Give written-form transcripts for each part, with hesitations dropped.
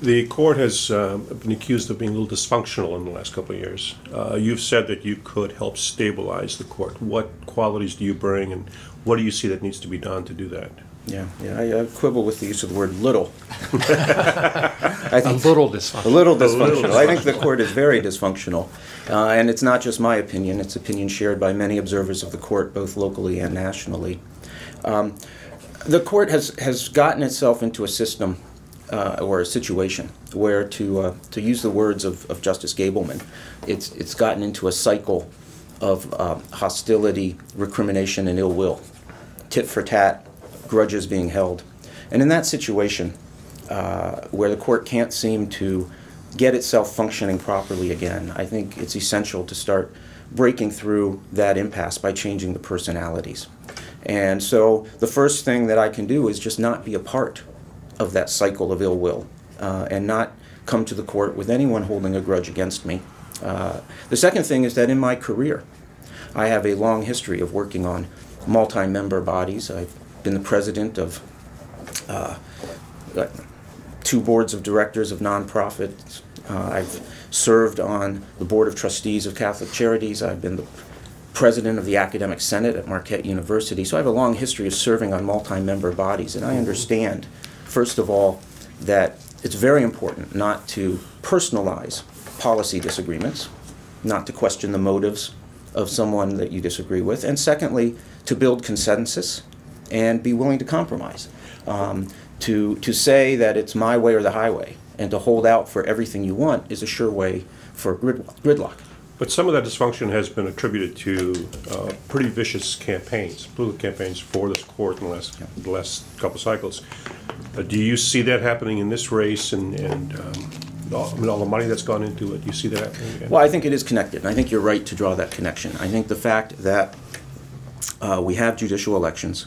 The court has been accused of being a little dysfunctional in the last couple of years. You've said that you could help stabilize the court. What qualities do you bring, and what do you see that needs to be done to do that? Yeah, I quibble with the use of the word little. I think a little dysfunctional. A little dysfunctional. I think the court is very dysfunctional. And it's not just my opinion, it's opinion shared by many observers of the court, both locally and nationally. The court has gotten itself into a system or a situation where, to use the words of Justice Gableman, it's gotten into a cycle of hostility, recrimination, and ill will, tit for tat, grudges being held. And in that situation, where the court can't seem to get itself functioning properly again, I think it's essential to start breaking through that impasse by changing the personalities. And so the first thing that I can do is just not be a part of that cycle of ill will and not come to the court with anyone holding a grudge against me. The second thing is that in my career, I have a long history of working on multi-member bodies. I've been the president of 2 boards of directors of nonprofits. I've served on the board of trustees of Catholic Charities. I've been the president of the Academic Senate at Marquette University. So I have a long history of serving on multi-member bodies, and I understand, first of all, that it's very important not to personalize policy disagreements, not to question the motives of someone that you disagree with, and secondly, to build consensus and be willing to compromise. To say that it's my way or the highway and to hold out for everything you want is a sure way for gridlock. But some of that dysfunction has been attributed to pretty vicious campaigns, political campaigns for this court in the last couple cycles. Do you see that happening in this race, and all the money that's gone into it? Do you see that happening again? Well, I think it is connected, and I think you're right to draw that connection. I think the fact that we have judicial elections,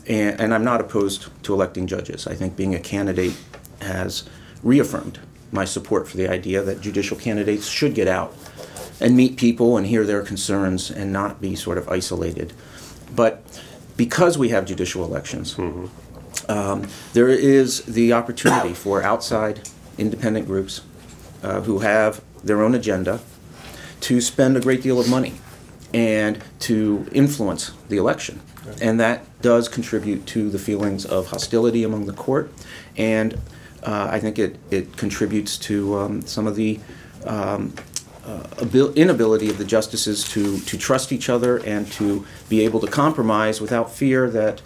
and I'm not opposed to electing judges. I think being a candidate has reaffirmed my support for the idea that judicial candidates should get out and meet people and hear their concerns and not be sort of isolated. But because we have judicial elections, there is the opportunity for outside independent groups who have their own agenda to spend a great deal of money and to influence the election. And that does contribute to the feelings of hostility among the court, and I think it contributes to some of the inability of the justices to trust each other and to be able to compromise without fear that,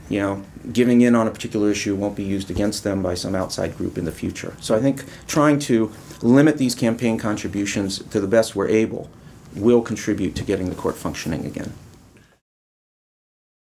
you know, giving in on a particular issue won't be used against them by some outside group in the future. So I think trying to limit these campaign contributions to the best we're able will contribute to getting the court functioning again.